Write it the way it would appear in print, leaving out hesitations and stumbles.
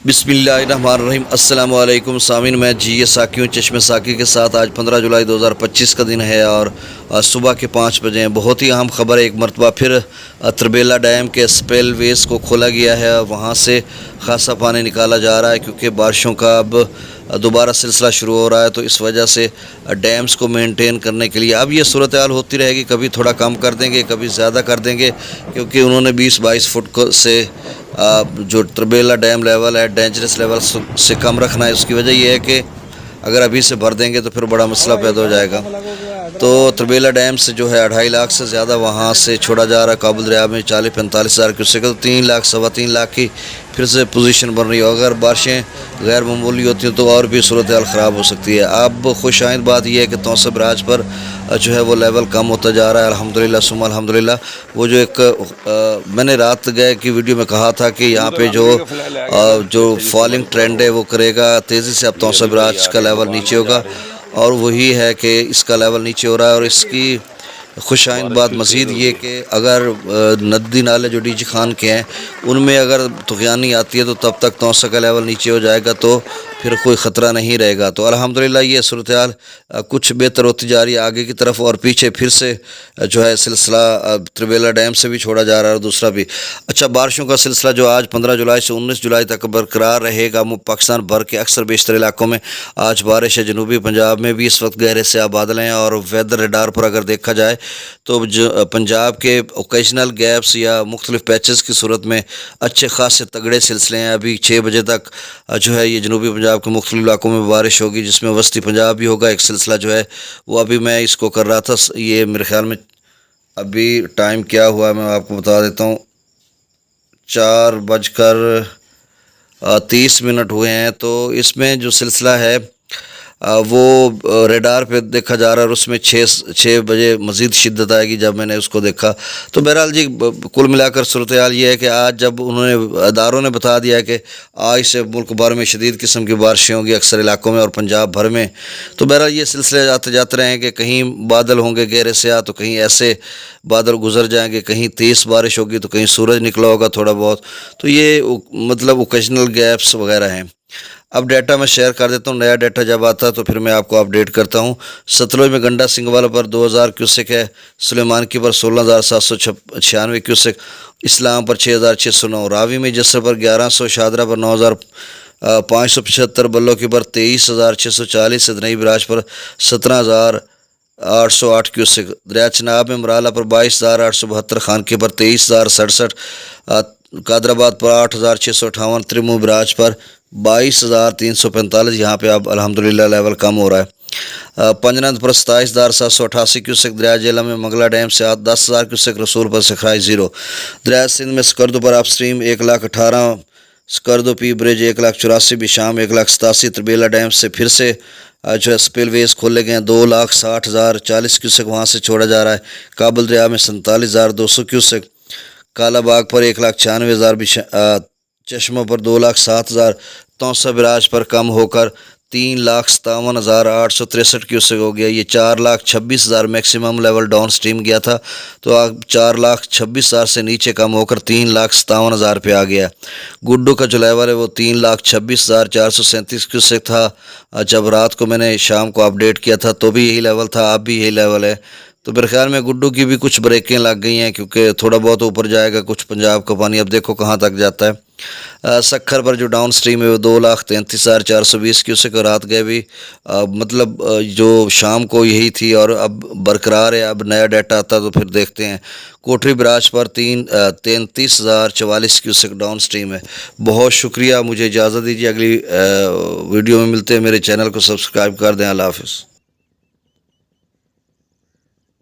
बिस्मिल्लाहिर्रहमानिर्रहीम। अस्सलाम वालेकुम सामीन, मैं जी साकी हूँ चश्मे साकी के साथ। आज 15 जुलाई 2025 का दिन है और सुबह के 5 बजे हैं। बहुत ही अहम खबर है। एक मरतबा फिर तरबेला डैम के स्पेल वेज को खोला गया है और वहाँ से खासा पानी निकाला जा रहा है क्योंकि बारिशों का अब दोबारा सिलसिला शुरू हो रहा है। तो इस वजह से डैम्स को मेंटेन करने के लिए अब ये सूरत हाल होती रहेगी। कभी थोड़ा कम कर देंगे, कभी ज़्यादा कर देंगे, क्योंकि उन्होंने 20-22 फुट से जो तरबेला डैम लेवल है डेंजरस लेवल से कम रखना है। उसकी वजह यह है कि अगर अभी से भर देंगे तो फिर बड़ा मसला पैदा हो जाएगा। तो तरबेला डैम से जो है 2.5 लाख से ज़्यादा वहाँ से छोड़ा जा रहा है। काबुल दरिया में 40-45 हज़ार क्यूसेक, तो 3 लाख 3.25 लाख की फिर से पोजीशन बन रही है। अगर बारिशें गैर मामूली होती हैं तो और भी सूरत हाल ख़राब हो सकती है। अब खुशाइंद बात यह है कि तौसा बराज पर जो है वो लेवल कम होता जा रहा है। अल्हम्दुलिल्लाह सुम्मा अल्हम्दुलिल्लाह। वो जो एक मैंने रात गए की वीडियो में कहा था कि यहाँ पे जो फॉलिंग ट्रेंड है वो करेगा तेज़ी से। अब तौसा बराज का लेवल नीचे होगा और वही है कि इसका लेवल नीचे हो रहा है। और इसकी खुशाइंद बात मज़ीद ये कि अगर नदी नाले जो डीजी खान के हैं उनमें अगर तुग़यानी आती है तो तब तक तौसा का लेवल नीचे हो जाएगा, तो फिर कोई ख़तरा नहीं रहेगा। तो अल्हम्दुलिल्लाह ये सूरत हाल कुछ बेहतर होती जा रही है आगे की तरफ। और पीछे फिर से जो है सिलसिला तरबेला डैम से भी छोड़ा जा रहा है और दूसरा भी। अच्छा, बारिशों का सिलसिला जो आज 15 जुलाई से 19 जुलाई तक बरकरार रहेगा। पाकिस्तान भर के अक्सर बेशतर इलाकों में आज बारिश है। जनूबी पंजाब में भी इस वक्त गहरे से बादल हैं और वेदर रडार पर अगर देखा जाए तो पंजाब के ओकेजनल गैप्स या मुख्तलिफ पैचेस की सूरत में अच्छे खासे तगड़े सिलसिले हैं। अभी 6 बजे तक जो है ये जनूबी पंजाब के मुख्तलिफ इलाकों में बारिश होगी, जिसमें वस्ती पंजाब भी होगा। एक सिलसिला जो है वो अभी मैं इसको कर रहा था, ये मेरे ख्याल में अभी टाइम क्या हुआ है मैं आपको बता देता हूँ। 4:30 हुए हैं। तो इसमें जो सिलसिला है वो रेडार पे देखा जा रहा है और उसमें 6 बजे मज़ीद शिद्दत आएगी जब मैंने उसको देखा। तो बहरहाल जी कुल मिलाकर सूरत हाल ये है कि आज जब उन्होंने अदारों ने बता दिया है कि आज से मुल्क भर में शदीद किस्म की बारिशें होंगी अक्सर इलाकों में और पंजाब भर में, तो बहरहाल ये सिलसिले जाते जाते रहेंगे। कहीं बादल होंगे गहरे से तो कहीं ऐसे बादल गुजर जाएंगे, कहीं तेज़ बारिश होगी तो कहीं सूरज निकला होगा थोड़ा बहुत। तो ये मतलब ओकेजनल गैप्स वगैरह हैं। अब डाटा मैं शेयर कर देता हूँ। नया डाटा जब आता है तो फिर मैं आपको अपडेट करता हूँ। सतलुज में गंडा सिंगवाला पर 2000 क्यूसेक है, सुलेमान की पर 16,796 क्यूसेक, इस्लाम पर 6,609, रावी में जसर पर 1100, शादरा पर 9,575, बल्लो की पर 23,640, सदनई बराज पर 17,808 क्यूसेक, दरिया चनाब में मराला पर 22,872, खानके पर 23,067, कादराबाद पर 8,658, त्रिमू बराज पर 22,345। यहाँ पे अब अल्हम्दुलिल्लाह लेवल कम हो रहा है। पंजनंद पर 27,788 क्यूसेक, दरिया जेला में मंगला डैम से 10,000 क्यूसेक, रसूल पर सिखराई 0, दरिया सिंध में स्कर्दो पर upstream 1,18,, Skardu P bridge 1,84, Besham 1,87, Tarbela dam से फिर से जो है स्पेल वेज खोले गए हैं 2,60,040 क्यूसेक वहाँ से छोड़ा जा रहा है। काबुल दरिया में 47,200 क्यूसेक, कालाबाग पर 1,96,000, चश्मों पर 2,07,000, तौसा बराज पर कम होकर 3,57,863 क्यूसेक हो गया। ये 4,26,000 मैक्सिमम लेवल डाउन स्ट्रीम गया था, तो अब 4,26,000 से नीचे कम होकर 3,57,000 पे आ गया। गुड्डू का जो लेवल है वो 3,26,437 क्यूसेक था जब रात को मैंने शाम को अपडेट किया था, तो भी यही लेवल था, अब भी यही लेवल है। तो मेरे ख्याल में गुड्डू की भी कुछ ब्रेकें लग गई हैं क्योंकि थोड़ा बहुत ऊपर जाएगा कुछ पंजाब का पानी, अब देखो कहाँ तक जाता है। सखर पर जो डाउन स्ट्रीम है वो 2,33,420 क्यूसेक, रात गए भी मतलब जो शाम को यही थी और अब बरकरार है। अब नया डाटा आता तो फिर देखते हैं। कोठरी बराज पर 33,044 क्यूसेक डाउन स्ट्रीम है। बहुत शुक्रिया, मुझे इजाज़त दीजिए। अगली वीडियो में मिलते हैं। मेरे चैनल को सब्सक्राइब कर दें। अल्लाह हाफ़िज़।